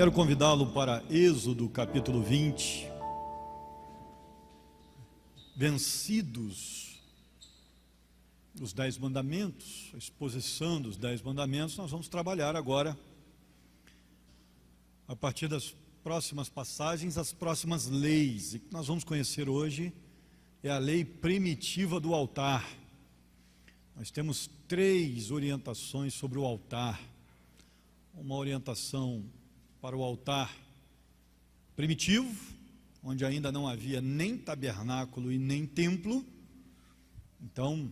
Quero convidá-lo para Êxodo capítulo 20. Vencidos os 10 mandamentos, a exposição dos 10 mandamentos, nós vamos trabalhar agora, a partir das próximas passagens, as próximas leis. E que nós vamos conhecer hoje é a lei primitiva do altar. Nós temos 3 orientações sobre o altar. Uma orientação para o altar primitivo, onde ainda não havia nem tabernáculo e nem templo. Então,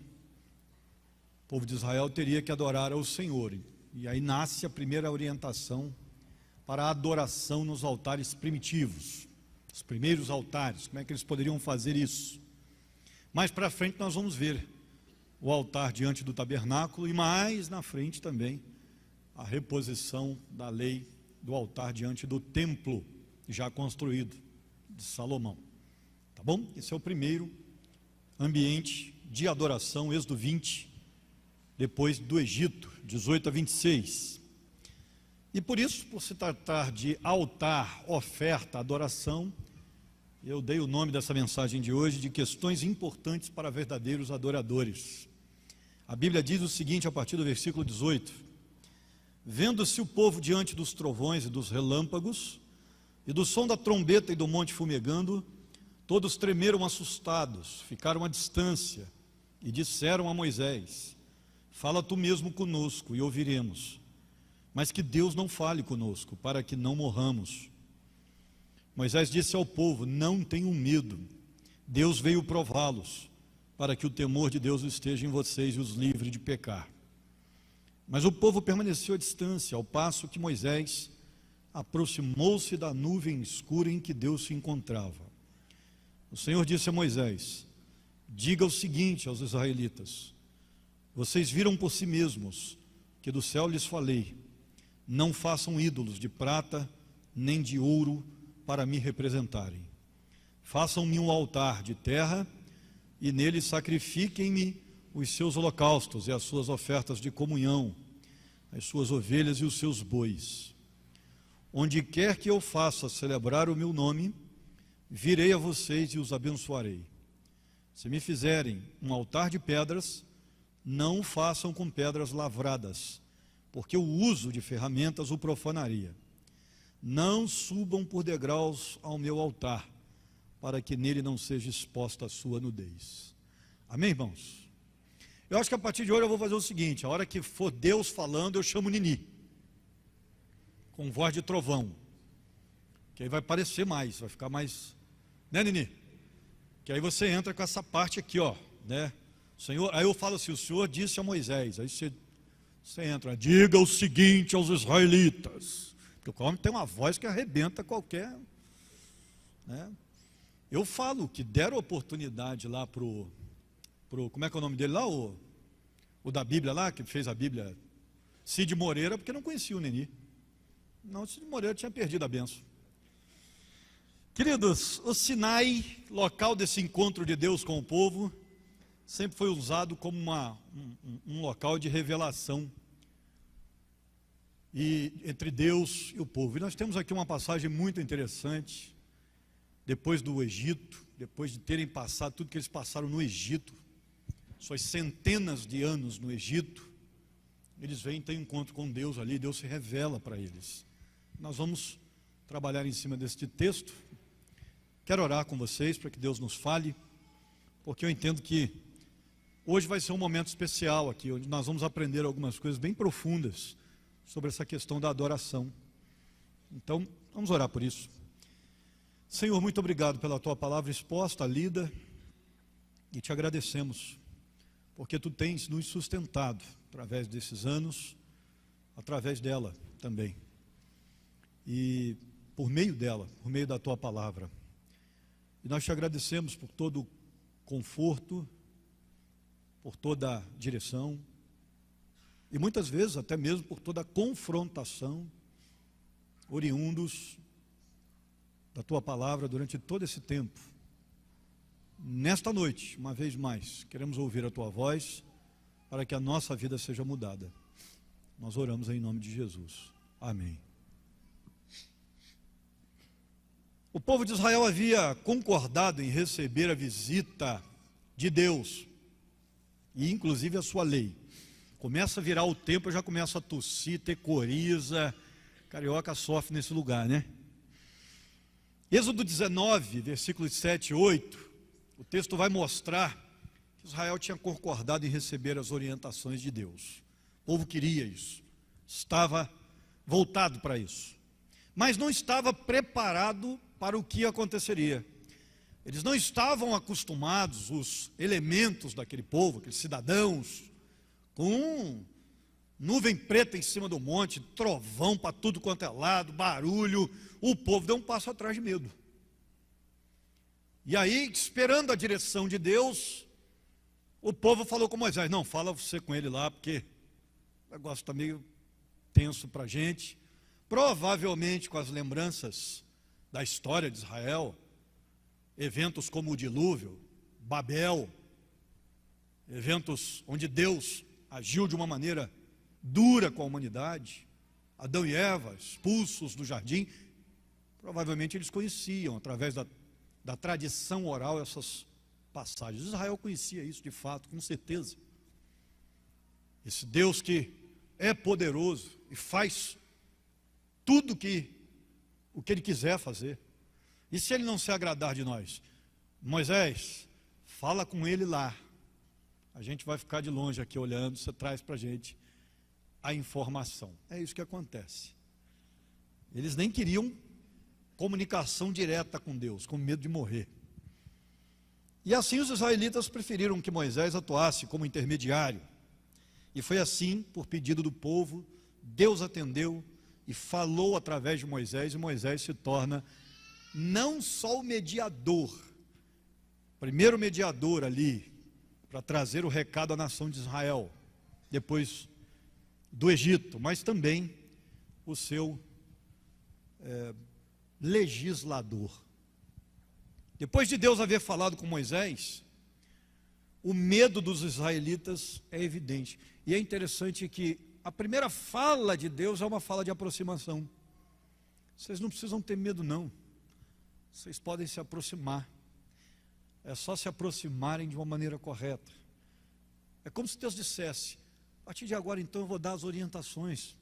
o povo de Israel teria que adorar ao Senhor. E aí nasce a primeira orientação para a adoração nos altares primitivos. Os primeiros altares, como é que eles poderiam fazer isso? Mais para frente nós vamos ver o altar diante do tabernáculo e mais na frente também a reposição da lei do altar diante do templo já construído de Salomão. Tá bom? Esse é o primeiro ambiente de adoração, Êxodo 20, depois do Egito, 18 a 26. E por isso, por se tratar de altar, oferta, adoração, eu dei o nome dessa mensagem de hoje de questões importantes para verdadeiros adoradores. A Bíblia diz o seguinte a partir do versículo 18: vendo-se o povo diante dos trovões e dos relâmpagos, e do som da trombeta e do monte fumegando, todos tremeram assustados, ficaram à distância, e disseram a Moisés: fala tu mesmo conosco, e ouviremos, mas que Deus não fale conosco, para que não morramos. Moisés disse ao povo: não tenham medo, Deus veio prová-los, para que o temor de Deus esteja em vocês e os livre de pecar. Mas o povo permaneceu à distância, ao passo que Moisés aproximou-se da nuvem escura em que Deus se encontrava. O Senhor disse a Moisés: diga o seguinte aos israelitas: vocês viram por si mesmos que do céu lhes falei, não façam ídolos de prata nem de ouro para me representarem. Façam-me um altar de terra e nele sacrifiquem-me os seus holocaustos e as suas ofertas de comunhão, as suas ovelhas e os seus bois. Onde quer que eu faça celebrar o meu nome, virei a vocês e os abençoarei. Se me fizerem um altar de pedras, não o façam com pedras lavradas, porque o uso de ferramentas o profanaria. Não subam por degraus ao meu altar, para que nele não seja exposta a sua nudez. Amém, irmãos? Eu acho que a partir de hoje eu vou fazer o seguinte: a hora que for Deus falando, eu chamo Nini, com voz de trovão, que aí vai parecer mais, vai ficar mais, né, Nini? Que aí você entra com essa parte aqui, ó, né? Senhor, aí eu falo assim: o Senhor disse a Moisés. Aí você entra: diga o seguinte aos israelitas. Porque o homem tem uma voz que arrebenta qualquer, né? Eu falo que deram oportunidade lá pro como é que é o nome dele lá, o da Bíblia lá, que fez a Bíblia, Cid Moreira, porque não conhecia o Neni. Não, o Cid Moreira tinha perdido a benção. Queridos, o Sinai, local desse encontro de Deus com o povo, sempre foi usado como um local de revelação entre Deus e o povo. E nós temos aqui uma passagem muito interessante, depois do Egito, depois de terem passado tudo que eles passaram no Egito, suas centenas de anos no Egito, eles vêm ter encontro com Deus ali, Deus se revela para eles. Nós vamos trabalhar em cima deste texto. Quero orar com vocês para que Deus nos fale, porque eu entendo que hoje vai ser um momento especial aqui, onde nós vamos aprender algumas coisas bem profundas sobre essa questão da adoração. Então, vamos orar por isso. Senhor, muito obrigado pela Tua palavra exposta, lida, e te agradecemos, porque Tu tens nos sustentado através desses anos, através dela também, e por meio dela, por meio da Tua palavra. E nós te agradecemos por todo o conforto, por toda a direção, e muitas vezes até mesmo por toda a confrontação, oriundos da Tua palavra durante todo esse tempo. Nesta noite, uma vez mais, queremos ouvir a Tua voz, para que a nossa vida seja mudada. Nós oramos em nome de Jesus. Amém. O povo de Israel havia concordado em receber a visita de Deus, e inclusive a sua lei. Começa a virar o tempo, eu já começo a tossir, ter coriza. Carioca sofre nesse lugar, né? Êxodo 19, versículos 7 e 8, o texto vai mostrar que Israel tinha concordado em receber as orientações de Deus. O povo queria isso, estava voltado para isso, mas não estava preparado para o que aconteceria. Eles não estavam acostumados, os elementos daquele povo, aqueles cidadãos, com nuvem preta em cima do monte, trovão para tudo quanto é lado, barulho. O povo deu um passo atrás de medo. E aí, esperando a direção de Deus, o povo falou com Moisés: não, fala você com ele lá, porque o negócio está meio tenso para a gente. Provavelmente com as lembranças da história de Israel, eventos como o dilúvio, Babel, eventos onde Deus agiu de uma maneira dura com a humanidade, Adão e Eva expulsos do jardim. Provavelmente eles conheciam, através da tradição oral, essas passagens. Israel conhecia isso de fato, com certeza. Esse Deus que é poderoso e faz tudo o que Ele quiser fazer. E se Ele não se agradar de nós? Moisés, fala com Ele lá. A gente vai ficar de longe aqui olhando, você traz para a gente a informação. É isso que acontece. Eles nem queriam comunicação direta com Deus, com medo de morrer. E assim os israelitas preferiram que Moisés atuasse como intermediário. E foi assim, por pedido do povo, Deus atendeu e falou através de Moisés, e Moisés se torna não só o mediador, primeiro mediador ali, para trazer o recado à nação de Israel, depois do Egito, mas também o seu legislador. Depois de Deus haver falado com Moisés, o medo dos israelitas é evidente. E é interessante que a primeira fala de Deus é uma fala de aproximação. Vocês não precisam ter medo, não. Vocês podem se aproximar. É só se aproximarem de uma maneira correta. É como se Deus dissesse: a partir de agora, então, eu vou dar as orientações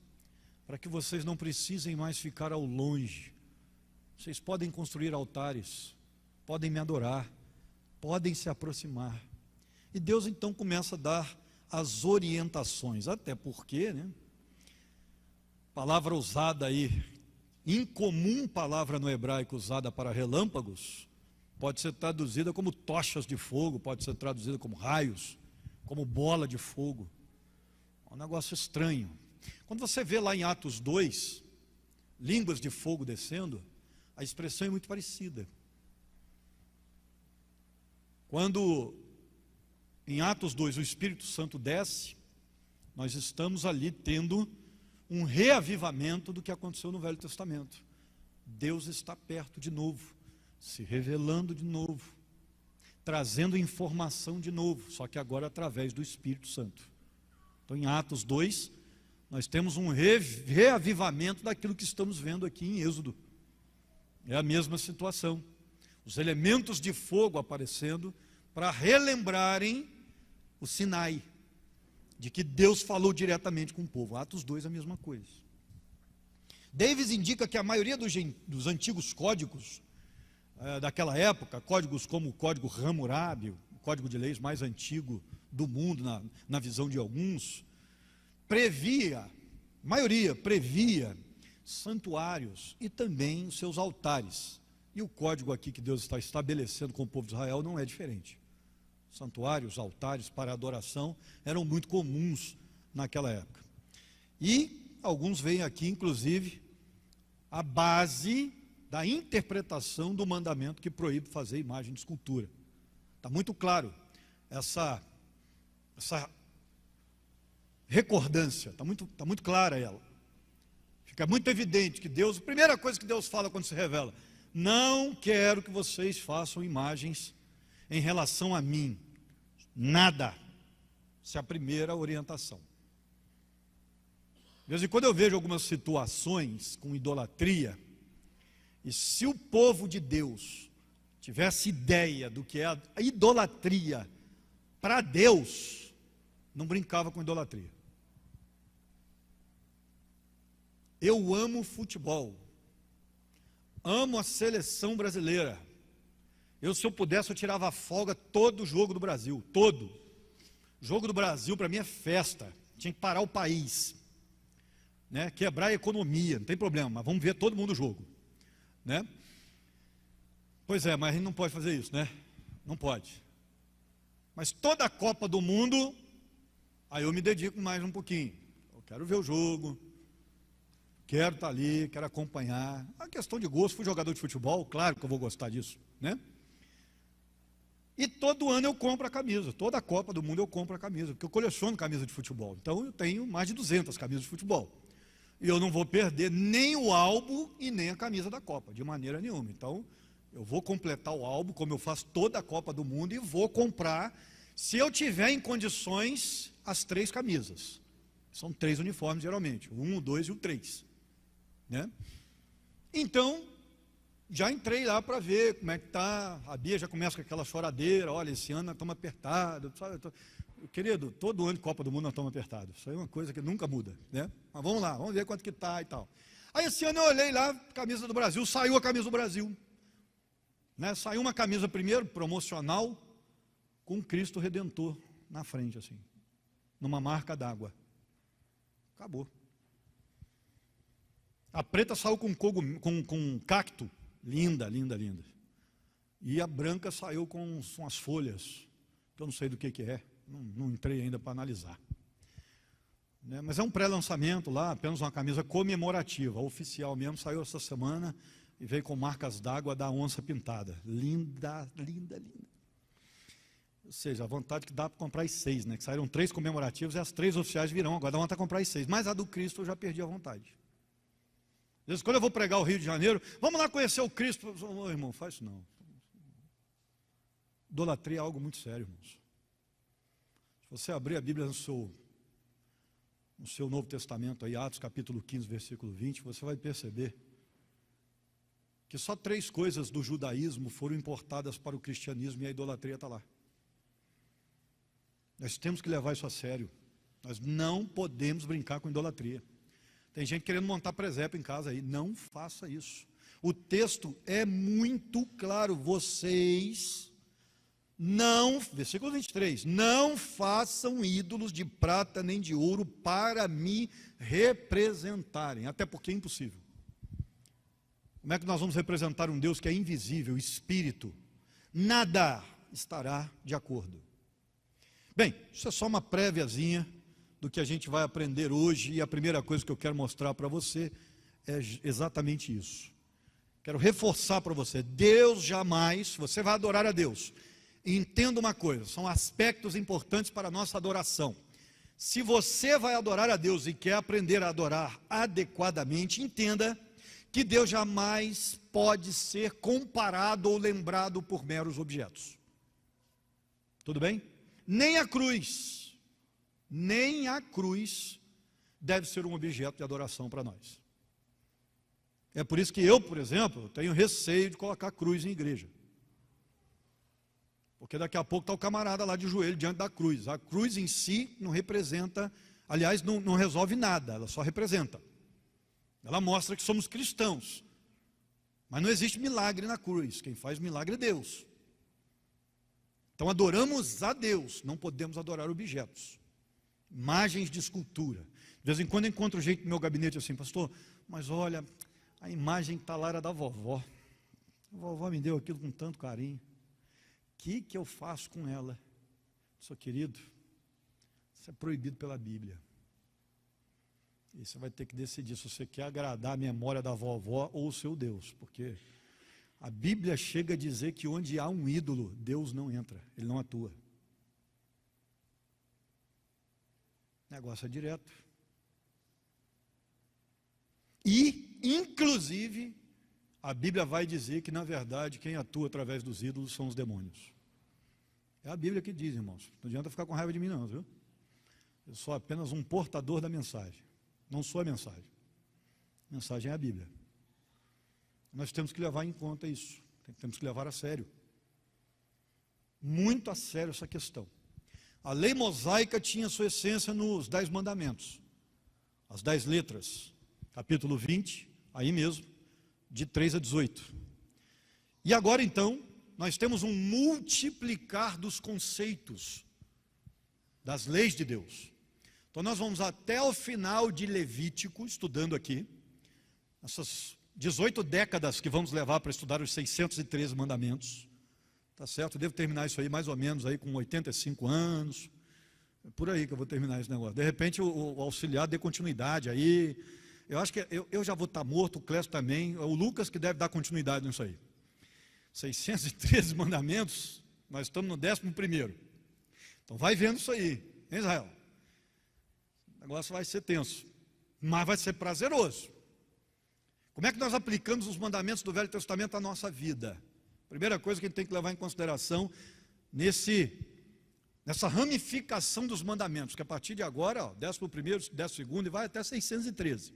para que vocês não precisem mais ficar ao longe. Vocês podem construir altares, podem me adorar, podem se aproximar. E Deus então começa a dar as orientações, até porque, né, palavra usada aí, incomum palavra no hebraico usada para relâmpagos, pode ser traduzida como tochas de fogo, pode ser traduzida como raios, como bola de fogo. É um negócio estranho. Quando você vê lá em Atos 2, línguas de fogo descendo, a expressão é muito parecida. Quando em Atos 2 o Espírito Santo desce, nós estamos ali tendo um reavivamento do que aconteceu no Velho Testamento. Deus está perto de novo, se revelando de novo, trazendo informação de novo, só que agora através do Espírito Santo. Então em Atos 2, nós temos um reavivamento daquilo que estamos vendo aqui em Êxodo. É a mesma situação. Os elementos de fogo aparecendo para relembrarem o Sinai, de que Deus falou diretamente com o povo. Atos 2 é a mesma coisa. Davis indica que a maioria dos antigos códigos daquela época, códigos como o Código Hammurabi, o código de leis mais antigo do mundo, na visão de alguns, a maioria previa santuários e também os seus altares. E o código aqui que Deus está estabelecendo com o povo de Israel não é diferente. Santuários, altares para adoração eram muito comuns naquela época. E alguns veem aqui, inclusive, a base da interpretação do mandamento que proíbe fazer imagem de escultura. Está muito claro essa recordância, está muito clara ela. Fica muito evidente que Deus, a primeira coisa que Deus fala quando se revela: não quero que vocês façam imagens em relação a mim, nada. Essa é a primeira orientação. De vez em quando eu vejo algumas situações com idolatria, E se o povo de Deus tivesse ideia do que é a idolatria para Deus, não brincava com idolatria. Eu amo futebol, amo a seleção brasileira. Se eu pudesse, eu tirava a folga todo jogo do Brasil, todo. Jogo do Brasil para mim é festa, tinha que parar o país, né? Quebrar a economia, não tem problema, mas vamos ver todo mundo o jogo, né? Pois é, mas a gente não pode fazer isso, né? Não pode. Mas toda a Copa do Mundo, aí eu me dedico mais um pouquinho. Eu quero ver o jogo, quero estar ali, quero acompanhar. A questão de gosto, fui jogador de futebol, claro que eu vou gostar disso, né? E todo ano eu compro a camisa, toda a Copa do Mundo eu compro a camisa, porque eu coleciono camisa de futebol. Então eu tenho mais de 200 camisas de futebol. E eu não vou perder nem o álbum e nem a camisa da Copa, de maneira nenhuma. Então eu vou completar o álbum, como eu faço toda a Copa do Mundo, e vou comprar, se eu tiver em condições, as 3 camisas. São 3 uniformes geralmente, o 1, o 2 e o 3. Né? Então, já entrei lá para ver como é que está. A Bia já começa com aquela choradeira, olha, esse ano nós estamos apertados. Querido, todo ano de Copa do Mundo nós estamos apertados. Isso aí é uma coisa que nunca muda, né? Mas vamos lá, vamos ver quanto que está e tal. Aí esse ano eu olhei lá, camisa do Brasil, saiu a camisa do Brasil. Né? Saiu uma camisa primeiro, promocional, com Cristo Redentor na frente, assim, numa marca d'água. Acabou. A preta saiu com cacto, linda, linda, linda. E a branca saiu com as folhas, que eu não sei do que é, não entrei ainda para analisar. Né? Mas é um pré-lançamento lá, apenas uma camisa comemorativa, oficial mesmo, saiu essa semana e veio com marcas d'água da onça pintada. Linda, linda, linda. Ou seja, a vontade que dá para comprar as 6, né? Que saíram 3 comemorativos e as 3 oficiais virão, agora dá vontade de comprar as 6. Mas a do Cristo eu já perdi a vontade. Às vezes, quando eu vou pregar o Rio de Janeiro, vamos lá conhecer o Cristo. Oh, irmão, faz isso não. Idolatria é algo muito sério, irmãos. Se você abrir a Bíblia no seu Novo Testamento, aí, Atos capítulo 15, versículo 20, você vai perceber que só 3 coisas do judaísmo foram importadas para o cristianismo e a idolatria está lá. Nós temos que levar isso a sério. Nós não podemos brincar com idolatria. Tem gente querendo montar presépio em casa aí. Não faça isso. O texto é muito claro. Vocês não, versículo 23, não façam ídolos de prata nem de ouro para me representarem. Até porque é impossível. Como é que nós vamos representar um Deus que é invisível, espírito? Nada estará de acordo. Bem, isso é só uma préviazinha do que a gente vai aprender hoje, e a primeira coisa que eu quero mostrar para você é exatamente isso. Quero reforçar para você, Deus jamais, você vai adorar a Deus. Entenda uma coisa, são aspectos importantes para a nossa adoração. Se você vai adorar a Deus e quer aprender a adorar adequadamente, entenda que Deus jamais pode ser comparado ou lembrado por meros objetos. Tudo bem? Nem a cruz deve ser um objeto de adoração para nós. É por isso que eu, por exemplo, tenho receio de colocar cruz em igreja. Porque daqui a pouco está o camarada lá de joelho diante da cruz. A cruz em si não representa, aliás, não resolve nada, ela só representa. Ela mostra que somos cristãos. Mas não existe milagre na cruz, quem faz milagre é Deus. Então adoramos a Deus, não podemos adorar objetos, imagens de escultura. De vez em quando eu encontro gente no meu gabinete assim, pastor, mas olha, a imagem que está lá era da vovó. A vovó me deu aquilo com tanto carinho. O que eu faço com ela? Sou querido, isso é proibido pela Bíblia. E você vai ter que decidir se você quer agradar a memória da vovó ou o seu Deus, porque a Bíblia chega a dizer que onde há um ídolo, Deus não entra, Ele não atua. O negócio é direto. E, inclusive, a Bíblia vai dizer que, na verdade, quem atua através dos ídolos são os demônios. É a Bíblia que diz, irmãos. Não adianta ficar com raiva de mim não, viu? Eu sou apenas um portador da mensagem. Não sou a mensagem. A mensagem é a Bíblia. Nós temos que levar em conta isso, temos que levar a sério, muito a sério essa questão. A lei mosaica tinha sua essência nos 10 mandamentos, as 10 letras, capítulo 20, aí mesmo, de 3 a 18. E agora então, nós temos um multiplicar dos conceitos das leis de Deus. Então nós vamos até o final de Levítico, estudando aqui, essas 18 décadas que vamos levar para estudar os 613 mandamentos, tá certo? Eu devo terminar isso aí mais ou menos aí com 85 anos, é por aí que eu vou terminar esse negócio. De repente o auxiliar dê continuidade aí, eu acho que eu já vou estar morto, o Clécio também, é o Lucas que deve dar continuidade nisso aí. 613 mandamentos, nós estamos no 11º. Então vai vendo isso aí, hein, Israel? O negócio vai ser tenso, mas vai ser prazeroso. Como é que nós aplicamos os mandamentos do Velho Testamento à nossa vida? Primeira coisa que a gente tem que levar em consideração nessa ramificação dos mandamentos, que a partir de agora, 11º, 12º e vai até 613.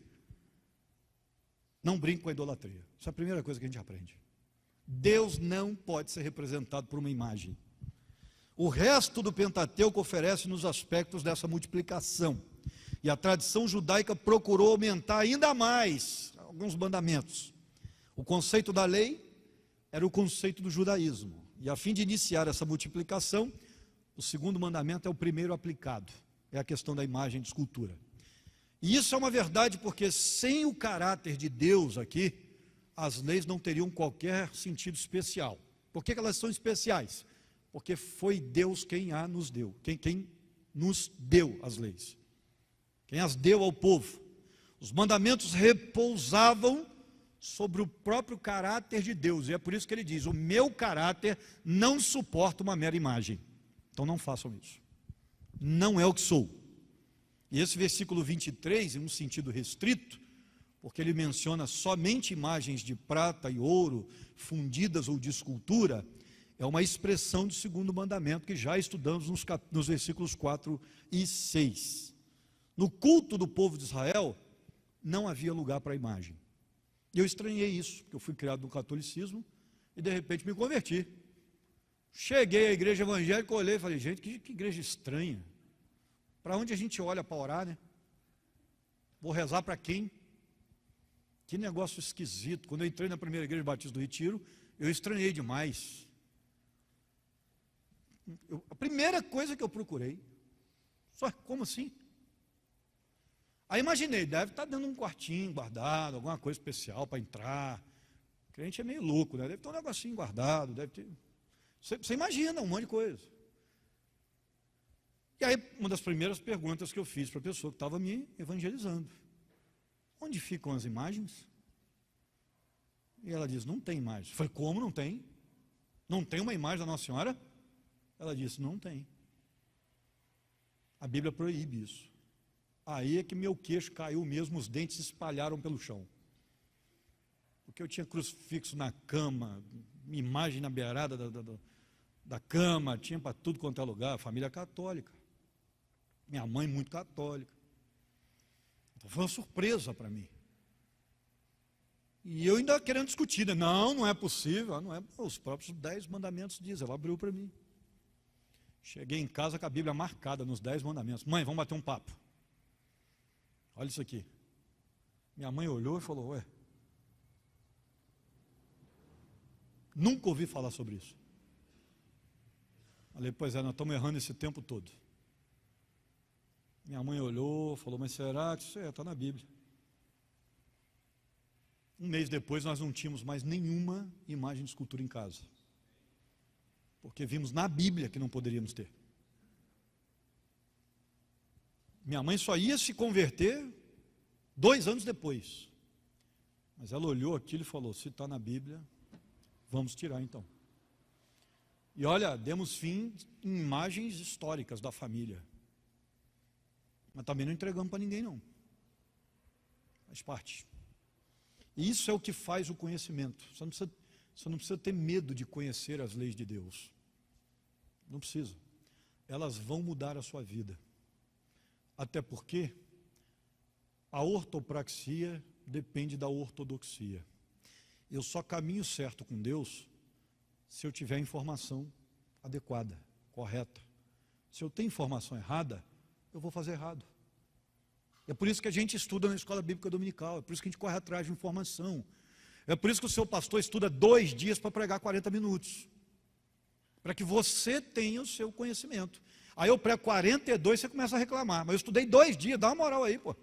Não brinque com a idolatria. Essa é a primeira coisa que a gente aprende. Deus não pode ser representado por uma imagem. O resto do Pentateuco oferece-nos aspectos dessa multiplicação. E a tradição judaica procurou aumentar ainda mais alguns mandamentos. O conceito da lei era o conceito do judaísmo. E a fim de iniciar essa multiplicação, o segundo mandamento é o primeiro aplicado. É a questão da imagem de escultura. E isso é uma verdade porque sem o caráter de Deus aqui, as leis não teriam qualquer sentido especial. Por que elas são especiais? Porque foi Deus quem nos deu, quem nos deu as leis, quem as deu ao povo. Os mandamentos repousavam sobre o próprio caráter de Deus, e é por isso que ele diz: o meu caráter não suporta uma mera imagem. Então não façam isso, não é o que sou. E esse versículo 23, em um sentido restrito, porque ele menciona somente imagens de prata e ouro, fundidas ou de escultura, é uma expressão do segundo mandamento que já estudamos nos versículos 4 e 6. No culto do povo de Israel, não havia lugar para a imagem. E eu estranhei isso, porque eu fui criado no catolicismo e de repente me converti. Cheguei à igreja evangélica, olhei e falei: gente, que igreja estranha. Para onde a gente olha para orar, né? Vou rezar para quem? Que negócio esquisito. Quando eu entrei na primeira igreja batista do Retiro, eu estranhei demais. A primeira coisa que eu procurei, só como assim? Aí imaginei, deve estar dando um quartinho guardado, alguma coisa especial para entrar. O crente é meio louco, né? Deve ter um negocinho guardado, deve ter. Você imagina um monte de coisa. E aí, uma das primeiras perguntas que eu fiz para a pessoa que estava me evangelizando: onde ficam as imagens? E ela diz: não tem imagem. Eu falei: como não tem? Não tem uma imagem da Nossa Senhora? Ela disse: não tem. A Bíblia proíbe isso. Aí é que meu queixo caiu mesmo, os dentes se espalharam pelo chão. Porque eu tinha crucifixo na cama, imagem na beirada da cama, tinha para tudo quanto é lugar, família católica. Minha mãe muito católica. Então foi uma surpresa para mim. E eu ainda querendo discutir, né? Não é possível, não é. Os próprios 10 mandamentos dizem, ela abriu para mim. Cheguei em casa com a Bíblia marcada nos 10 mandamentos. Mãe, vamos bater um papo. Olha isso aqui. Minha mãe olhou e falou: ué, nunca ouvi falar sobre isso. Falei: pois é, nós estamos errando esse tempo todo. Minha mãe olhou, falou: mas será que isso está na Bíblia? Um mês depois nós não tínhamos mais nenhuma imagem de escultura em casa, porque vimos na Bíblia que não poderíamos ter. Minha mãe só ia se converter 2 anos depois, mas ela olhou aquilo e falou: se está na Bíblia, vamos tirar então. E olha, demos fim em imagens históricas da família, mas também não entregamos para ninguém não, faz parte. E isso é o que faz o conhecimento. Você não precisa ter medo de conhecer as leis de Deus, não precisa. Elas vão mudar a sua vida, até porque a ortopraxia depende da ortodoxia. Eu só caminho certo com Deus se eu tiver informação adequada, correta. Se eu tenho informação errada, eu vou fazer errado. É por isso que a gente estuda na escola bíblica dominical, é por isso que a gente corre atrás de informação. É por isso que o seu pastor estuda 2 dias para pregar 40 minutos. Para que você tenha o seu conhecimento. Aí eu prego 42, você começa a reclamar. Mas eu estudei 2 dias, dá uma moral aí, pô.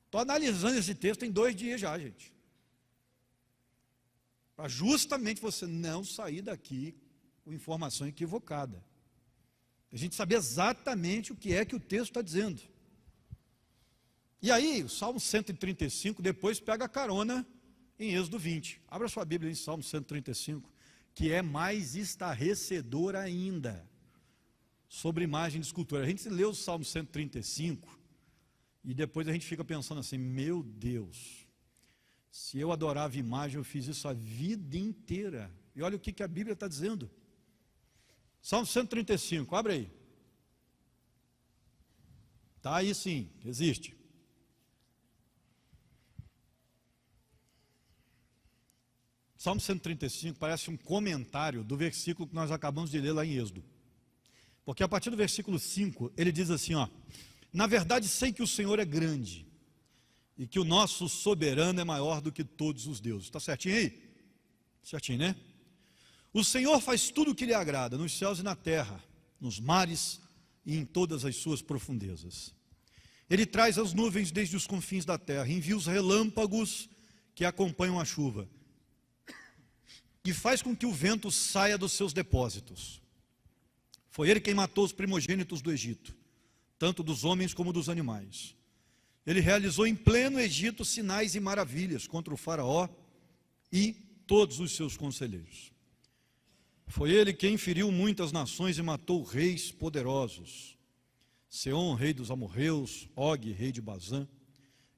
Estou analisando esse texto em 2 dias já, gente. Para justamente você não sair daqui com informação equivocada. A gente saber exatamente o que é que o texto está dizendo. E aí, o Salmo 135 depois pega carona em Êxodo 20. Abra sua Bíblia em Salmo 135, que é mais estarrecedor ainda sobre imagem de escultura. A gente lê o Salmo 135 e depois a gente fica pensando assim, meu Deus, se eu adorava imagem, eu fiz isso a vida inteira. E olha o que a Bíblia está dizendo. Salmo 135, abre aí. Está aí sim, existe. Salmo 135 parece um comentário do versículo que nós acabamos de ler lá em Êxodo. Porque a partir do versículo 5, ele diz assim, ó: na verdade sei que o Senhor é grande, e que o nosso soberano é maior do que todos os deuses. Está certinho aí? Certinho, né? O Senhor faz tudo o que lhe agrada, nos céus e na terra, nos mares e em todas as suas profundezas. Ele traz as nuvens desde os confins da terra, envia os relâmpagos que acompanham a chuva, e faz com que o vento saia dos seus depósitos. Foi ele quem matou os primogênitos do Egito, tanto dos homens como dos animais. Ele realizou em pleno Egito sinais e maravilhas contra o faraó e todos os seus conselheiros. Foi ele quem feriu muitas nações e matou reis poderosos. Seom, rei dos amorreus, Og, rei de Bazã,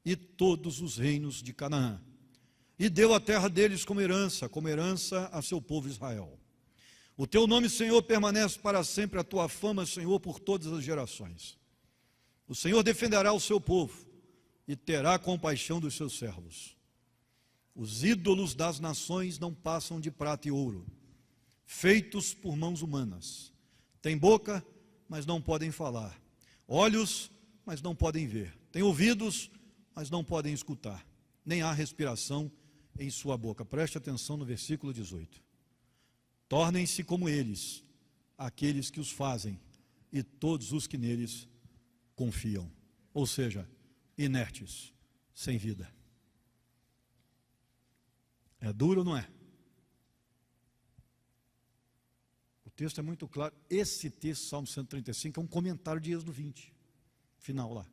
e todos os reinos de Canaã. E deu a terra deles como herança a seu povo Israel. O teu nome, Senhor, permanece para sempre, a tua fama, Senhor, por todas as gerações. O Senhor defenderá o seu povo e terá compaixão dos seus servos. Os ídolos das nações não passam de prata e ouro, feitos por mãos humanas. Têm boca, mas não podem falar. Olhos, mas não podem ver. Têm ouvidos, mas não podem escutar. Nem há respiração em sua boca. Preste atenção no versículo 18. Tornem-se como eles, aqueles que os fazem, e todos os que neles confiam. Ou seja, inertes, sem vida. É duro ou não é? O texto é muito claro. Esse texto, Salmo 135, é um comentário de Êxodo 20, final lá.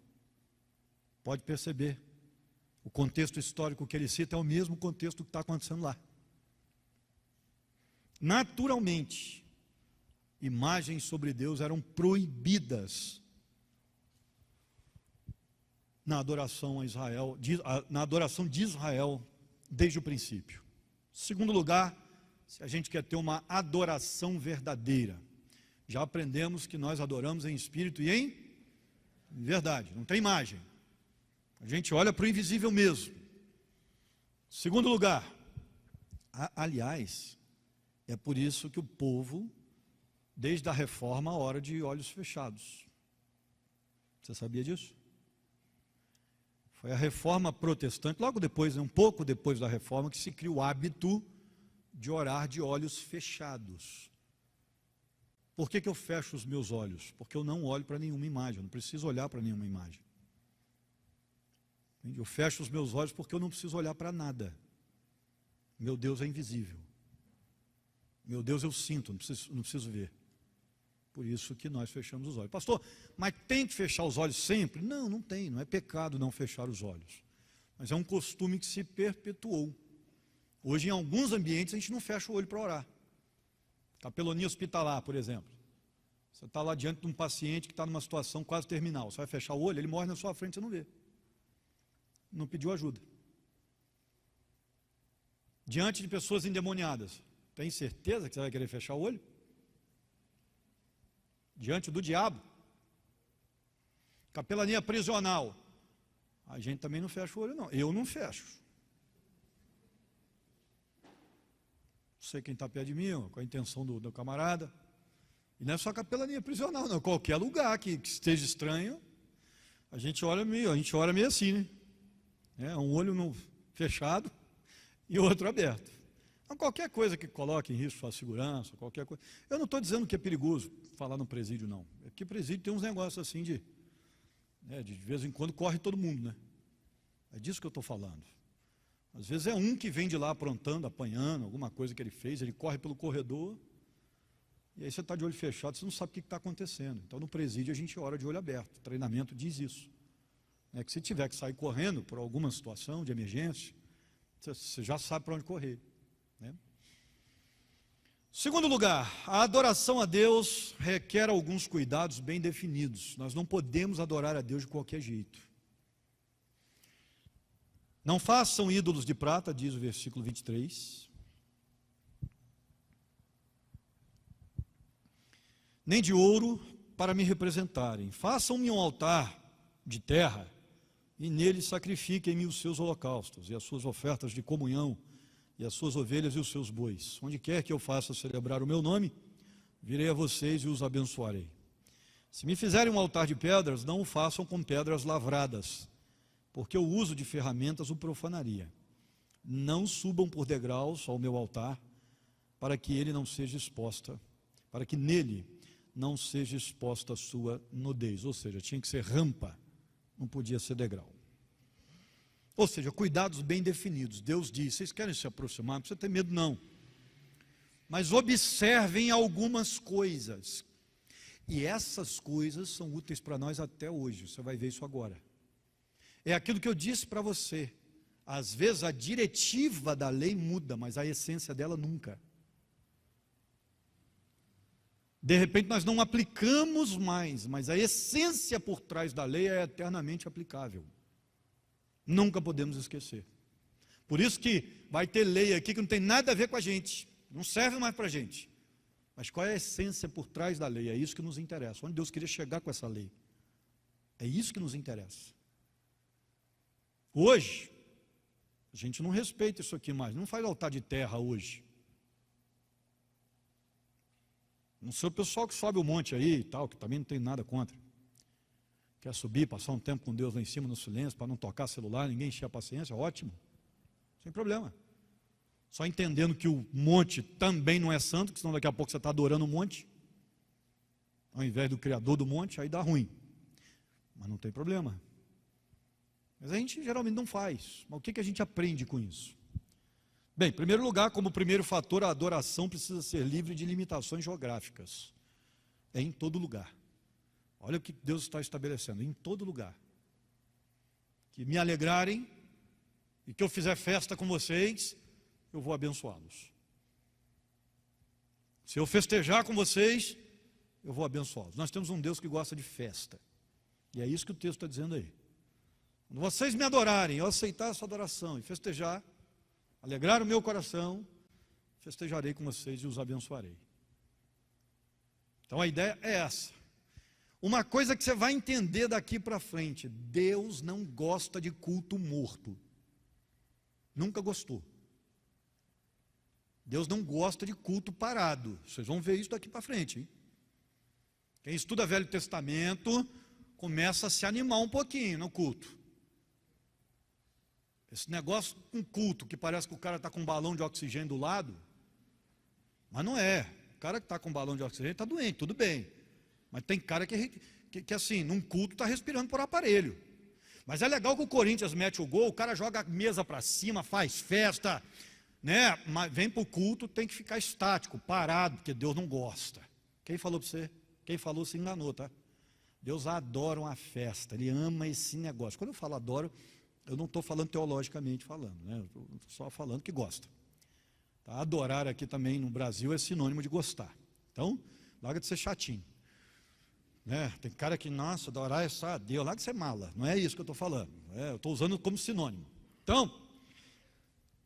Pode perceber. O contexto histórico que ele cita é o mesmo contexto que está acontecendo lá. Naturalmente, imagens sobre Deus eram proibidas na adoração a Israel, na adoração de Israel desde o princípio. Segundo lugar, se a gente quer ter uma adoração verdadeira, já aprendemos que nós adoramos em espírito e em verdade, não tem imagem. A gente olha para o invisível mesmo. Segundo lugar, aliás, é por isso que o povo, desde a reforma, ora de olhos fechados. Você sabia disso? Foi a reforma protestante, logo depois, um pouco depois da reforma, que se cria o hábito de orar de olhos fechados. Por que eu fecho os meus olhos? Porque eu não olho para nenhuma imagem, eu não preciso olhar para nenhuma imagem. Eu fecho os meus olhos porque eu não preciso olhar para nada. Meu Deus é invisível. Meu Deus eu sinto, não preciso ver. Por isso que nós fechamos os olhos. Pastor, mas tem que fechar os olhos sempre? Não, não tem, não é pecado não fechar os olhos. Mas é um costume que se perpetuou. Hoje em alguns ambientes a gente não fecha o olho para orar. Capelonia hospitalar, por exemplo. Você está lá diante de um paciente que está numa situação quase terminal. Você vai fechar o olho, ele morre na sua frente, você não vê. Não pediu ajuda. Diante de pessoas endemoniadas, tem certeza que você vai querer fechar o olho? Diante do diabo? Capelania prisional, a gente também não fecha o olho não, eu não fecho. sei quem está perto de mim, qual a intenção do camarada. E não é só capelania prisional, não. Qualquer lugar que esteja estranho, a gente ora meio assim, né? Um olho fechado e outro aberto. Então, qualquer coisa que coloque em risco a sua segurança, qualquer coisa. Eu não estou dizendo que é perigoso falar no presídio, não. É que o presídio tem uns negócios assim de vez em quando corre todo mundo, né? É disso que eu estou falando. Às vezes é um que vem de lá aprontando, apanhando, alguma coisa que ele fez, ele corre pelo corredor, e aí você está de olho fechado, você não sabe o que está acontecendo. Então, no presídio, a gente ora de olho aberto. O treinamento diz isso. É que se tiver que sair correndo por alguma situação de emergência, você já sabe para onde correr. Né? Segundo lugar, a adoração a Deus requer alguns cuidados bem definidos. Nós não podemos adorar a Deus de qualquer jeito. Não façam ídolos de prata, diz o versículo 23. Nem de ouro para me representarem. Façam-me um altar de terra e nele sacrifiquem-me os seus holocaustos e as suas ofertas de comunhão e as suas ovelhas e os seus bois. Onde quer que eu faça celebrar o meu nome, virei a vocês e os abençoarei. Se me fizerem um altar de pedras, não o façam com pedras lavradas, porque o uso de ferramentas o profanaria. Não subam por degraus ao meu altar, para que ele não seja exposta, para que nele não seja exposta a sua nudez. Ou seja, tinha que ser rampa, não podia ser degrau. Ou seja, cuidados bem definidos. Deus diz, vocês querem se aproximar, não precisa ter medo não. Mas observem algumas coisas. E essas coisas são úteis para nós até hoje, você vai ver isso agora. É aquilo que eu disse para você. Às vezes a diretiva da lei muda, mas a essência dela nunca. De repente nós não aplicamos mais, mas a essência por trás da lei é eternamente aplicável. Nunca podemos esquecer. Por isso que vai ter lei aqui que não tem nada a ver com a gente, não serve mais para a gente. Mas qual é a essência por trás da lei? É isso que nos interessa. Onde Deus queria chegar com essa lei? É isso que nos interessa. Hoje, a gente não respeita isso aqui mais, não faz altar de terra hoje. Não sei o pessoal que sobe o monte aí e tal, que também não tem nada contra. Quer subir, passar um tempo com Deus lá em cima no silêncio, para não tocar celular, ninguém encher a paciência, ótimo. Sem problema. Só entendendo que o monte também não é santo, que senão daqui a pouco você está adorando o monte, ao invés do Criador do monte, aí dá ruim. Mas não tem problema. Mas a gente geralmente não faz. Mas o que a gente aprende com isso? Bem, em primeiro lugar, como primeiro fator, a adoração precisa ser livre de limitações geográficas. É em todo lugar. Olha o que Deus está estabelecendo, em todo lugar. Que me alegrarem e que eu fizer festa com vocês, eu vou abençoá-los. Se eu festejar com vocês, eu vou abençoá-los. Nós temos um Deus que gosta de festa. E é isso que o texto está dizendo aí. Quando vocês me adorarem, eu aceitar essa adoração e festejar, alegrar o meu coração, festejarei com vocês e os abençoarei. Então a ideia é essa. Uma coisa que você vai entender daqui para frente: Deus não gosta de culto morto. Nunca gostou. Deus não gosta de culto parado. Vocês vão ver isso daqui para frente, hein? Quem estuda Velho Testamento começa a se animar um pouquinho no culto. Esse negócio com culto, que parece que o cara está com um balão de oxigênio do lado, mas não é. O cara que está com um balão de oxigênio está doente, tudo bem. Mas tem cara que assim, num culto está respirando por aparelho. Mas é legal que o Corinthians mete o gol, o cara joga a mesa para cima, faz festa, né? Mas vem para o culto, tem que ficar estático, parado, porque Deus não gosta. Quem falou para você? Quem falou se enganou, tá? Deus adora uma festa, Ele ama esse negócio. Quando eu falo adoro, eu não estou falando teologicamente falando, né? Eu estou só falando que gosta. Tá? Adorar aqui também no Brasil é sinônimo de gostar. Então, larga de ser chatinho. Né? Tem cara que, nossa, adorar é só a Deus, larga de ser mala. Não é isso que eu estou falando. Eu estou usando como sinônimo. Então,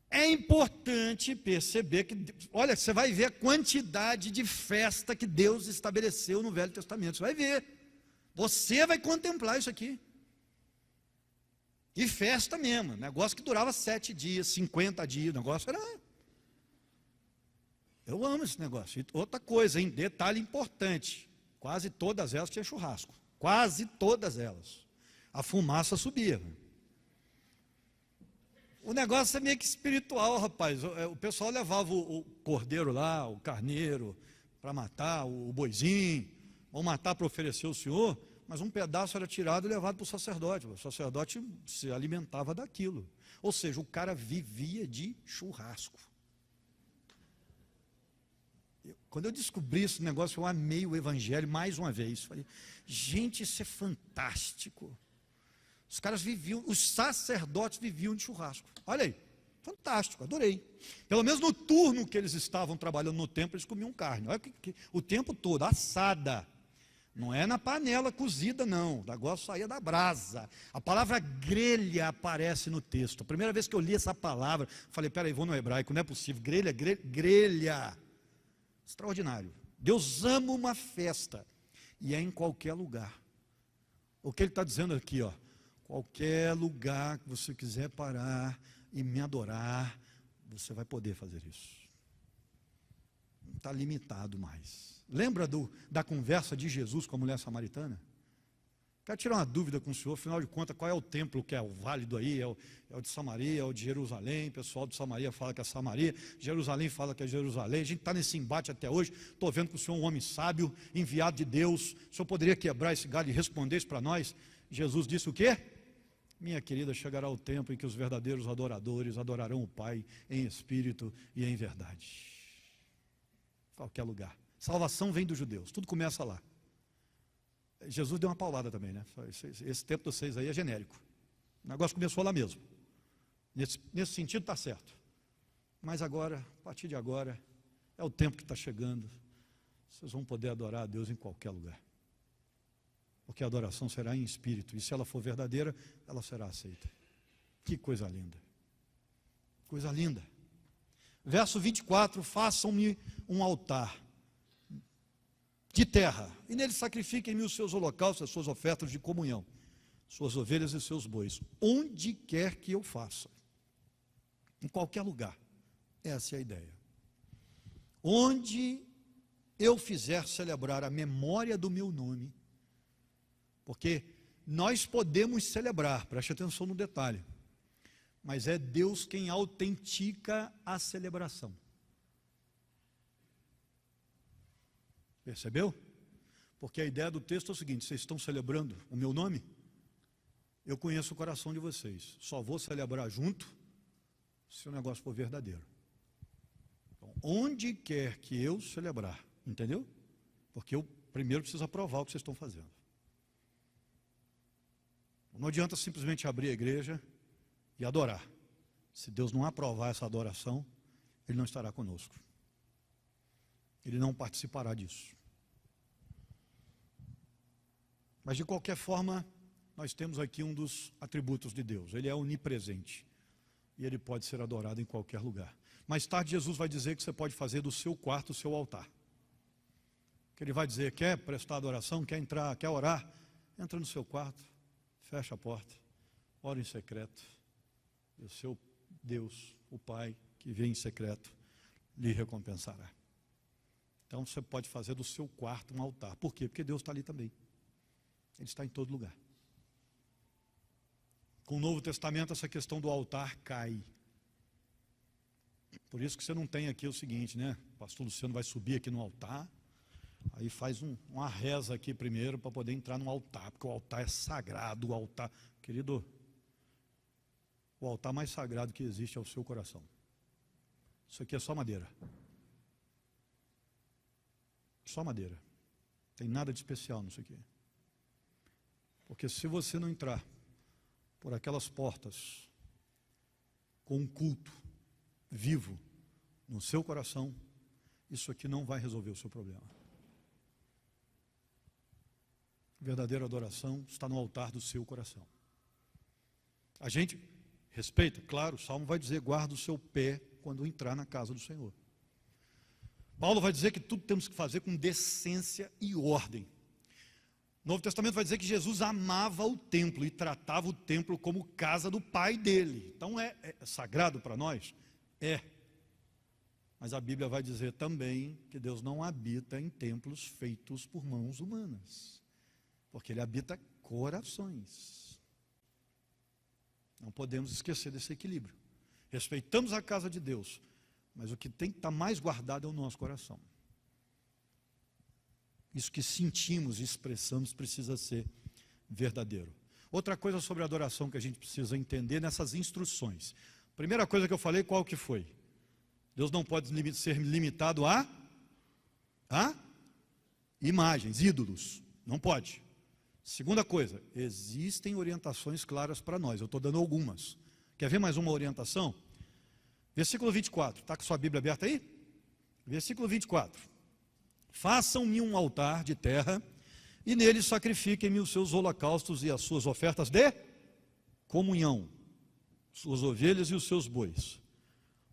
é importante perceber que, olha, você vai ver a quantidade de festa que Deus estabeleceu no Velho Testamento. Você vai ver. Você vai contemplar isso aqui. E festa mesmo, negócio que durava 7 dias, 50 dias, o negócio era... Eu amo esse negócio. E outra coisa, hein? Detalhe importante: quase todas elas tinham churrasco. Quase todas elas. A fumaça subia. O negócio é meio que espiritual, rapaz. O pessoal levava o cordeiro lá, o carneiro, para matar, o boizinho, ou matar para oferecer ao Senhor, mas um pedaço era tirado e levado para o sacerdote. O sacerdote se alimentava daquilo. Ou seja, o cara vivia de churrasco. Quando eu descobri esse negócio, eu amei o evangelho mais uma vez. Falei, gente, isso é fantástico. Os caras viviam, os sacerdotes viviam de churrasco. Olha aí, fantástico, adorei. Pelo menos no turno que eles estavam trabalhando no templo, eles comiam carne. Olha o tempo todo, assada. Não é na panela cozida, não. O negócio saía da brasa. A palavra grelha aparece no texto. A primeira vez que eu li essa palavra, falei, peraí, vou no hebraico, não é possível. Grelha, grelha. Extraordinário. Deus ama uma festa. E é em qualquer lugar. O que ele está dizendo aqui, ó. Qualquer lugar que você quiser parar e me adorar, você vai poder fazer isso. Não está limitado mais. Lembra da conversa de Jesus com a mulher samaritana? Quero tirar uma dúvida com o senhor, afinal de contas, qual é o templo que é o válido aí? É o de Samaria, é o de Jerusalém? O pessoal de Samaria fala que é Samaria, Jerusalém fala que é Jerusalém. A gente está nesse embate até hoje. Estou vendo que o senhor é um homem sábio, enviado de Deus. O senhor poderia quebrar esse galho e responder isso para nós? Jesus disse o quê? Minha querida, chegará o tempo em que os verdadeiros adoradores adorarão o Pai em espírito e em verdade. Qualquer lugar. Salvação vem dos judeus, tudo começa lá. Jesus deu uma paulada também, né? Esse tempo de vocês aí é genérico. O negócio começou lá mesmo. Nesse sentido está certo. Mas agora, a partir de agora, é o tempo que está chegando. Vocês vão poder adorar a Deus em qualquer lugar. Porque a adoração será em espírito. E se ela for verdadeira, ela será aceita. Que coisa linda. Coisa linda. Verso 24, façam-me um altar de terra, e nele sacrifiquem-me os seus holocaustos, as suas ofertas de comunhão, suas ovelhas e seus bois, onde quer que eu faça, em qualquer lugar, essa é a ideia. Onde eu fizer celebrar a memória do meu nome, porque nós podemos celebrar, preste atenção no detalhe, mas é Deus quem autentica a celebração. Percebeu? Porque a ideia do texto é o seguinte: vocês estão celebrando o meu nome? Eu conheço o coração de vocês, só vou celebrar junto se o negócio for verdadeiro. Então, onde quer que eu celebrar, entendeu? Porque eu primeiro preciso aprovar o que vocês estão fazendo. Não adianta simplesmente abrir a igreja e adorar. Se Deus não aprovar essa adoração, Ele não estará conosco. Ele não participará disso. Mas de qualquer forma, nós temos aqui um dos atributos de Deus. Ele é onipresente. E Ele pode ser adorado em qualquer lugar. Mais tarde Jesus vai dizer que você pode fazer do seu quarto o seu altar. Que Ele vai dizer, quer prestar adoração, quer entrar, quer orar? Entra no seu quarto, fecha a porta, ora em secreto. E o seu Deus, o Pai, que vem em secreto, lhe recompensará. Então você pode fazer do seu quarto um altar. Por quê? Porque Deus está ali também. Ele está em todo lugar. Com o Novo Testamento, essa questão do altar cai. Por isso que você não tem aqui o seguinte, né? O pastor Luciano vai subir aqui no altar, aí faz uma reza aqui primeiro para poder entrar no altar, porque o altar é sagrado, o altar, querido, o altar mais sagrado que existe é o seu coração. Isso aqui é só madeira. Só madeira. Não tem nada de especial nisso aqui. Porque se você não entrar por aquelas portas com um culto vivo no seu coração, isso aqui não vai resolver o seu problema. A verdadeira adoração está no altar do seu coração. A gente respeita, claro, o Salmo vai dizer, guarda o seu pé quando entrar na casa do Senhor. Paulo vai dizer que tudo temos que fazer com decência e ordem. O Novo Testamento vai dizer que Jesus amava o templo e tratava o templo como casa do Pai dele. Então é sagrado para nós? É. Mas a Bíblia vai dizer também que Deus não habita em templos feitos por mãos humanas, porque Ele habita corações. Não podemos esquecer desse equilíbrio. Respeitamos a casa de Deus, mas o que tem que estar mais guardado é o nosso coração. Isso que sentimos e expressamos precisa ser verdadeiro. Outra coisa sobre a adoração que a gente precisa entender nessas instruções. Primeira coisa que eu falei, qual que foi? Deus não pode ser limitado a imagens, ídolos. Não pode. Segunda coisa, existem orientações claras para nós. Eu estou dando algumas. Quer ver mais uma orientação? Versículo 24. Está com sua Bíblia aberta aí? Versículo 24. Façam-me um altar de terra e nele sacrifiquem-me os seus holocaustos e as suas ofertas de comunhão, suas ovelhas e os seus bois.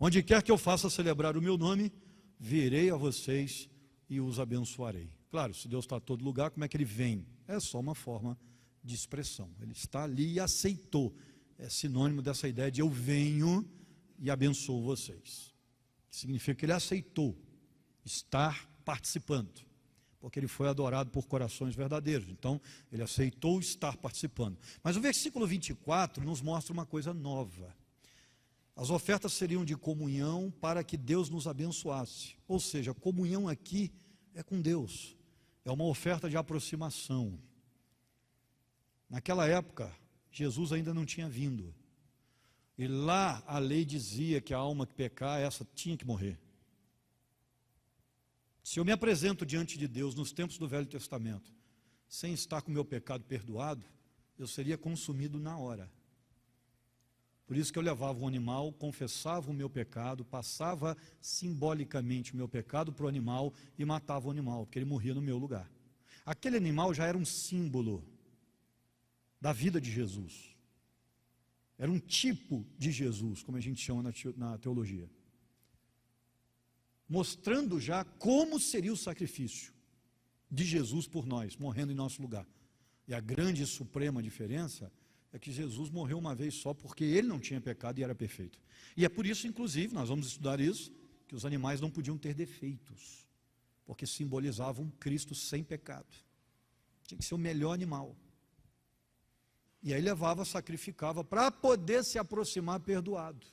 Onde quer que eu faça celebrar o meu nome, virei a vocês e os abençoarei. Claro, se Deus está a todo lugar, como é que Ele vem? É só uma forma de expressão. Ele está ali e aceitou. É sinônimo dessa ideia de eu venho e abençoo vocês. Significa que Ele aceitou estar participando, porque Ele foi adorado por corações verdadeiros. Então, Ele aceitou estar participando. Mas o versículo 24 nos mostra uma coisa nova. As ofertas seriam de comunhão para que Deus nos abençoasse. Ou seja, comunhão aqui é com Deus. É uma oferta de aproximação. Naquela época, Jesus ainda não tinha vindo. E lá a lei dizia que a alma que pecar, essa tinha que morrer. Se eu me apresento diante de Deus nos tempos do Velho Testamento, sem estar com o meu pecado perdoado, eu seria consumido na hora. Por isso que eu levava o animal, confessava o meu pecado, passava simbolicamente o meu pecado para o animal e matava o animal, porque ele morria no meu lugar. Aquele animal já era um símbolo da vida de Jesus. Era um tipo de Jesus, como a gente chama na teologia. Mostrando já como seria o sacrifício de Jesus por nós, morrendo em nosso lugar. E a grande e suprema diferença é que Jesus morreu uma vez só porque Ele não tinha pecado e era perfeito. E é por isso, inclusive, nós vamos estudar isso, que os animais não podiam ter defeitos, porque simbolizavam um Cristo sem pecado. Tinha que ser o melhor animal. E aí levava, sacrificava para poder se aproximar perdoado.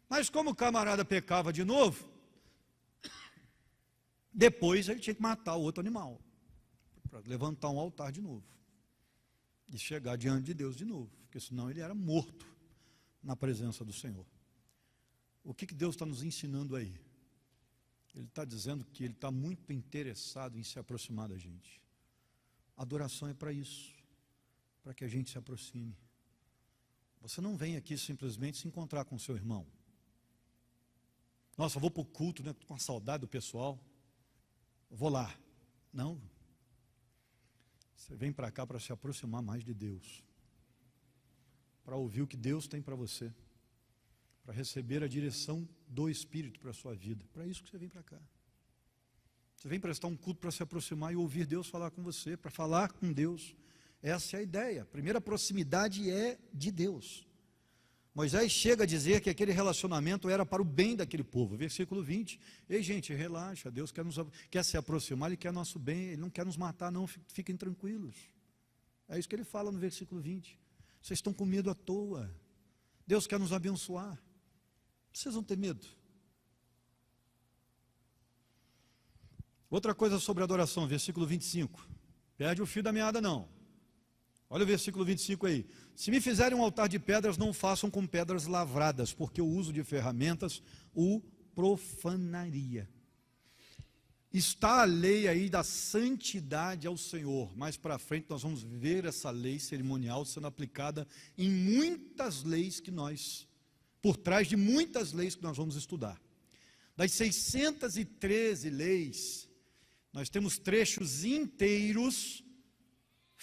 Mas como o camarada pecava de novo, depois ele tinha que matar o outro animal, para levantar um altar de novo. E chegar diante de Deus de novo, porque senão ele era morto na presença do Senhor. O que Deus está nos ensinando aí? Ele está dizendo que Ele está muito interessado em se aproximar da gente. Adoração é para isso, para que a gente se aproxime. Você não vem aqui simplesmente se encontrar com o seu irmão. Nossa, eu vou para o culto, né, com a saudade do pessoal, eu vou lá. Não. Você vem para cá para se aproximar mais de Deus, para ouvir o que Deus tem para você, para receber a direção do Espírito para a sua vida. Para isso que você vem para cá. Você vem prestar um culto para se aproximar e ouvir Deus falar com você, para falar com Deus. Essa é a ideia. A primeira proximidade é de Deus. Moisés chega a dizer que aquele relacionamento era para o bem daquele povo. Versículo 20. Ei, gente, relaxa. Deus quer se aproximar, Ele quer nosso bem. Ele não quer nos matar, não. Fiquem tranquilos. É isso que ele fala no versículo 20. Vocês estão com medo à toa. Deus quer nos abençoar. Não precisam ter medo. Outra coisa sobre adoração, versículo 25. Perde o fio da meada, não. Olha o versículo 25 aí. Se me fizerem um altar de pedras, não façam com pedras lavradas, porque o uso de ferramentas o profanaria. Está a lei aí da santidade ao Senhor. Mais para frente nós vamos ver essa lei cerimonial sendo aplicada em muitas leis que nós, por trás de muitas leis que nós vamos estudar. Das 613 leis, nós temos trechos inteiros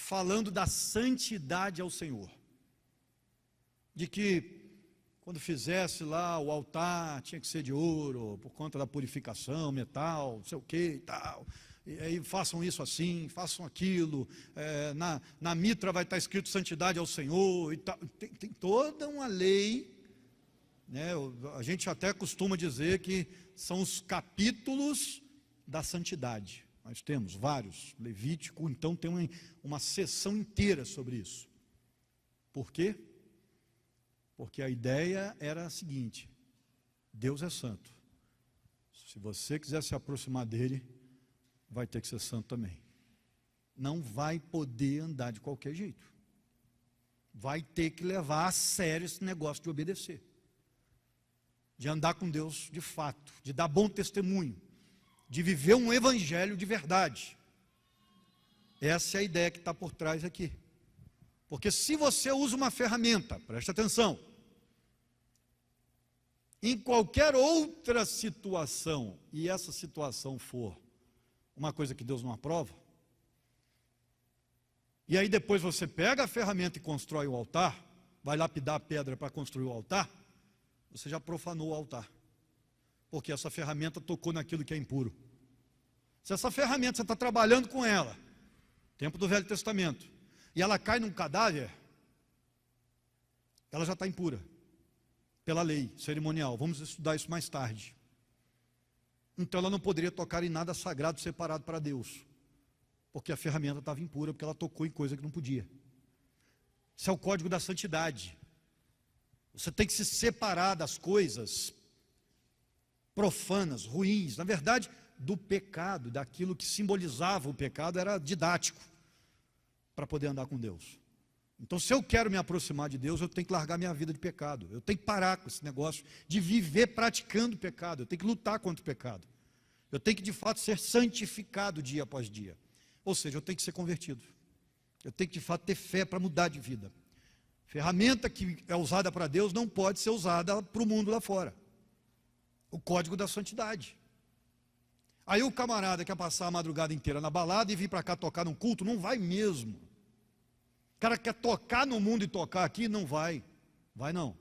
falando da santidade ao Senhor. De que quando fizesse lá o altar, tinha que ser de ouro, por conta da purificação, metal, não sei o que e tal. E aí façam isso assim, façam aquilo. Na mitra vai estar escrito santidade ao Senhor e tal. Tem toda uma lei né? A gente até costuma dizer que são os capítulos da santidade. Nós temos vários. Levítico, então, tem uma sessão inteira sobre isso. Por quê? Porque a ideia era a seguinte: Deus é santo. Se você quiser se aproximar dele, vai ter que ser santo também. Não vai poder andar de qualquer jeito. Vai ter que levar a sério esse negócio de obedecer. De andar com Deus de fato, de dar bom testemunho, de viver um evangelho de verdade. Essa é a ideia que está por trás aqui. Porque se você usa uma ferramenta, preste atenção, em qualquer outra situação, e essa situação for uma coisa que Deus não aprova, e aí depois você pega a ferramenta e constrói o altar, vai lapidar a pedra para construir o altar, você já profanou o altar. Porque essa ferramenta tocou naquilo que é impuro. Se essa ferramenta, você está trabalhando com ela, tempo do Velho Testamento, e ela cai num cadáver, ela já está impura, pela lei cerimonial. Vamos estudar isso mais tarde. Então ela não poderia tocar em nada sagrado separado para Deus, porque a ferramenta estava impura, porque ela tocou em coisa que não podia. Isso é o código da santidade. Você tem que se separar das coisas profanas, ruins, na verdade, do pecado, daquilo que simbolizava o pecado, era didático, para poder andar com Deus. Então, se eu quero me aproximar de Deus, eu tenho que largar minha vida de pecado. Eu tenho que parar com esse negócio de viver praticando pecado. Eu tenho que lutar contra o pecado. Eu tenho que, de fato, ser santificado dia após dia. Ou seja, eu tenho que ser convertido. Eu tenho que, de fato, ter fé para mudar de vida. Ferramenta que é usada para Deus não pode ser usada para o mundo lá fora. O código da santidade. Aí o camarada quer passar a madrugada inteira na balada e vir para cá tocar num culto, não vai mesmo. O cara quer tocar no mundo e tocar aqui, não vai. Vai não.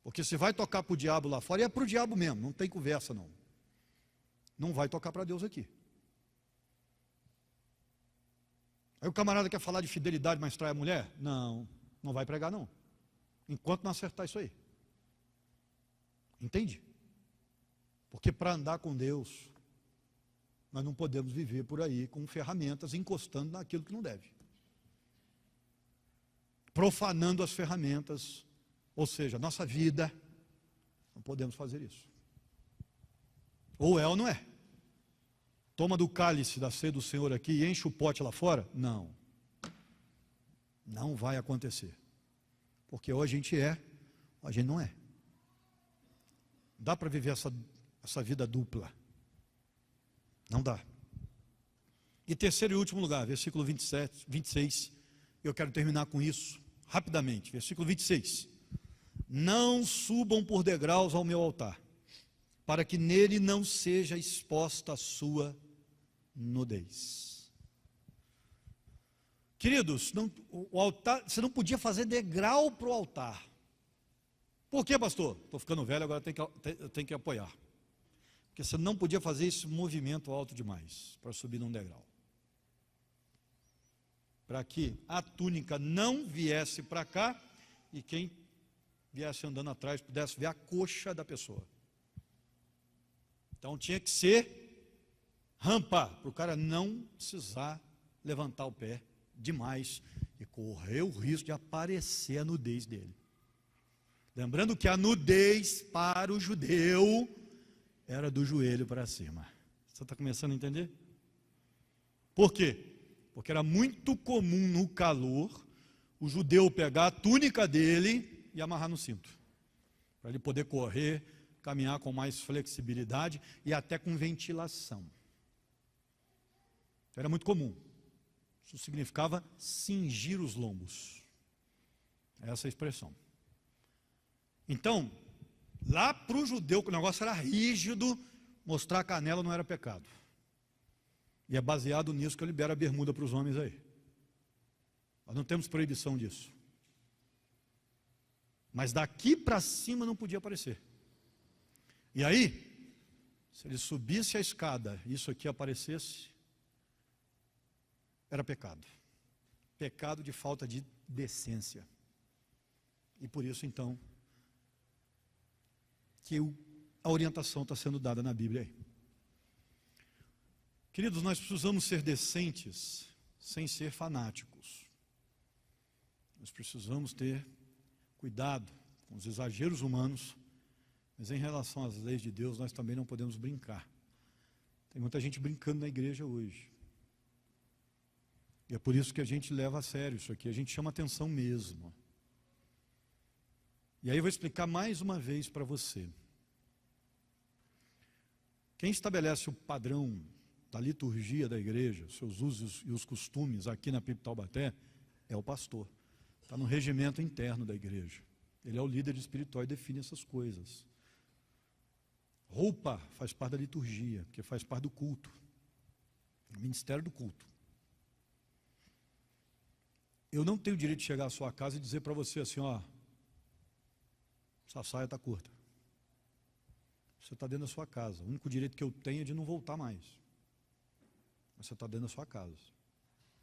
Porque se vai tocar para o diabo lá fora, é para o diabo mesmo, não tem conversa não. Não vai tocar para Deus aqui. Aí o camarada quer falar de fidelidade, mas trai a mulher? Não, não vai pregar não. Enquanto não acertar isso aí. Entende? Porque para andar com Deus, nós não podemos viver por aí com ferramentas encostando naquilo que não deve. Profanando as ferramentas, ou seja, a nossa vida, não podemos fazer isso. Ou é ou não é. Toma do cálice da ceia do Senhor aqui e enche o pote lá fora? Não. Não vai acontecer. Porque ou a gente é, ou a gente não é. Dá para viver essa vida dupla. Não dá. E terceiro e último lugar, versículo 26. Eu quero terminar com isso rapidamente. Versículo 26. Não subam por degraus ao meu altar, para que nele não seja exposta a sua nudez. Queridos, o altar, você não podia fazer degrau para o altar. Por quê, pastor? Estou ficando velho, agora eu tenho que apoiar. Porque você não podia fazer esse movimento alto demais para subir num degrau. Para que a túnica não viesse para cá e quem viesse andando atrás pudesse ver a coxa da pessoa. Então tinha que ser rampa, para o cara não precisar levantar o pé demais e correr o risco de aparecer a nudez dele. Lembrando que a nudez para o judeu era do joelho para cima. Você está começando a entender? Por quê? Porque era muito comum no calor o judeu pegar a túnica dele e amarrar no cinto, para ele poder correr, caminhar com mais flexibilidade e até com ventilação. Era muito comum. Isso significava cingir os lombos. Essa é a expressão. Então, lá para o judeu, o negócio era rígido, mostrar a canela não era pecado. E é baseado nisso que eu libero a bermuda para os homens aí. Nós não temos proibição disso. Mas daqui para cima não podia aparecer. E aí, se ele subisse a escada e isso aqui aparecesse, era pecado. Pecado de falta de decência. E por isso, então, que a orientação está sendo dada na Bíblia aí. Queridos, nós precisamos ser decentes sem ser fanáticos. Nós precisamos ter cuidado com os exageros humanos, mas em relação às leis de Deus, nós também não podemos brincar. Tem muita gente brincando na igreja hoje. E é por isso que a gente leva a sério isso aqui, a gente chama atenção mesmo. E aí eu vou explicar mais uma vez para você. Quem estabelece o padrão da liturgia da igreja, seus usos e os costumes aqui na PIB Taubaté, é o pastor. Está no regimento interno da igreja. Ele é o líder espiritual e define essas coisas. Roupa faz parte da liturgia, porque faz parte do culto. O ministério do culto. Eu não tenho o direito de chegar à sua casa e dizer para você assim, ó, essa saia está curta. Você está dentro da sua casa. O único direito que eu tenho é de não voltar mais. Mas você está dentro da sua casa.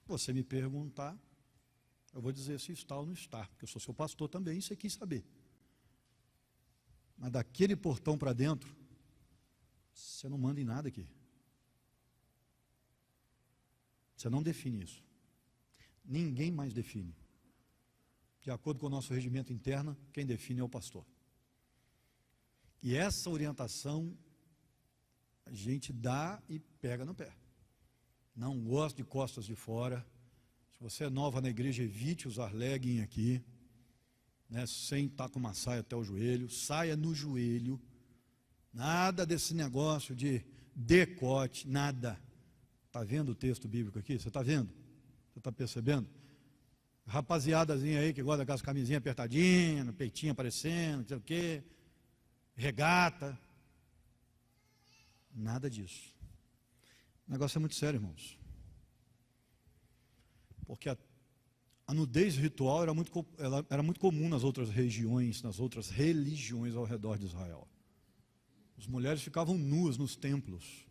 Você me perguntar, eu vou dizer se está ou não está, porque eu sou seu pastor também e você quis saber. Mas daquele portão para dentro, você não manda em nada aqui. Você não define isso. Ninguém mais define. De acordo com o nosso regimento interno, quem define é o pastor. E essa orientação a gente dá e pega no pé. Não gosto de costas de fora. Se você é nova na igreja, evite usar legging aqui, né, sem estar com uma saia até o joelho. Saia no joelho. Nada desse negócio de decote, nada. Está vendo o texto bíblico aqui? Você está vendo? Você está percebendo? Rapaziadazinha aí que gosta daquelas camisinhas apertadinhas, peitinho aparecendo, não sei o quê, regata. Nada disso. O negócio é muito sério, irmãos. Porque a nudez ritual era muito comum nas outras regiões, nas outras religiões ao redor de Israel. As mulheres ficavam nuas nos templos.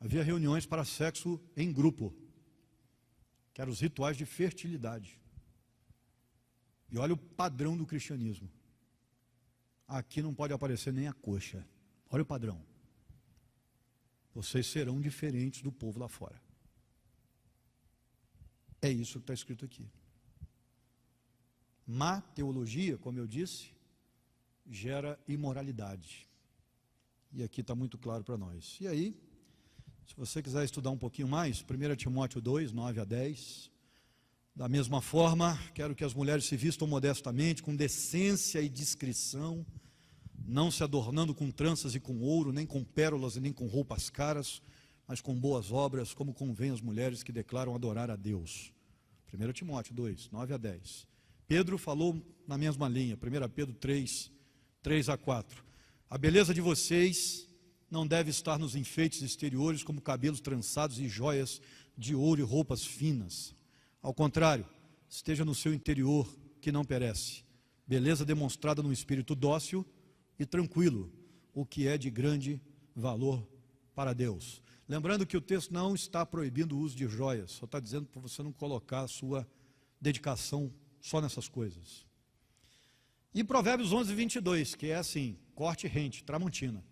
Havia reuniões para sexo em grupo, que eram os rituais de fertilidade. E olha o padrão do cristianismo. Aqui não pode aparecer nem a coxa. Olha o padrão. Vocês serão diferentes do povo lá fora. É isso que está escrito aqui. Má teologia, como eu disse, gera imoralidade. E aqui está muito claro para nós. E aí, se você quiser estudar um pouquinho mais, 1 Timóteo 2, 9 a 10, da mesma forma, quero que as mulheres se vistam modestamente, com decência e discrição, não se adornando com tranças e com ouro, nem com pérolas e nem com roupas caras, mas com boas obras, como convém às mulheres que declaram adorar a Deus. 1 Timóteo 2, 9 a 10. Pedro falou na mesma linha, 1 Pedro 3, 3 a 4. A beleza de vocês não deve estar nos enfeites exteriores, como cabelos trançados e joias de ouro e roupas finas. Ao contrário, esteja no seu interior, que não perece. Beleza demonstrada num espírito dócil e tranquilo, o que é de grande valor para Deus. Lembrando que o texto não está proibindo o uso de joias, só está dizendo para você não colocar a sua dedicação só nessas coisas. E Provérbios 11, 22, que é assim, corte rente, tramontina.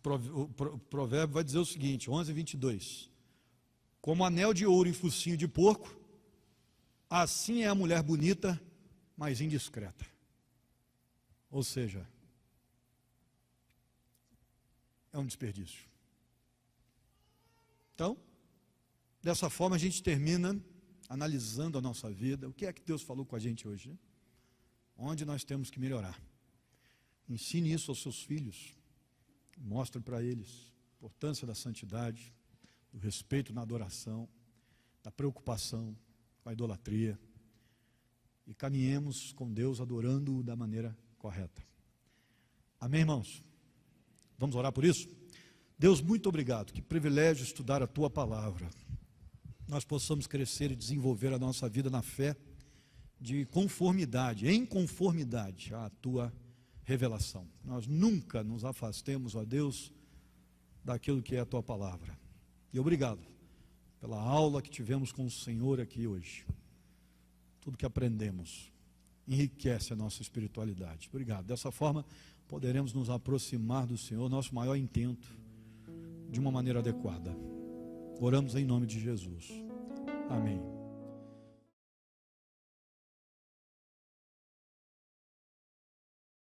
O provérbio vai dizer o seguinte, 11, 22. Como anel de ouro em focinho de porco, assim é a mulher bonita, mas indiscreta. Ou seja, é um desperdício. Então, dessa forma a gente termina analisando a nossa vida. O que é que Deus falou com a gente hoje, né? Onde nós temos que melhorar. Ensine isso aos seus filhos. Mostre para eles a importância da santidade, do respeito na adoração, da preocupação com a idolatria. E caminhemos com Deus adorando-o da maneira correta. Amém, irmãos? Vamos orar por isso? Deus, muito obrigado. Que privilégio estudar a Tua palavra. Nós possamos crescer e desenvolver a nossa vida na fé de conformidade, em conformidade à Tua revelação. Nós nunca nos afastemos, ó Deus, daquilo que é a Tua palavra. E obrigado, pela aula que tivemos com o Senhor aqui hoje. Tudo que aprendemos enriquece a nossa espiritualidade. Obrigado. Dessa forma, poderemos nos aproximar do Senhor, nosso maior intento, de uma maneira adequada. Oramos em nome de Jesus. Amém.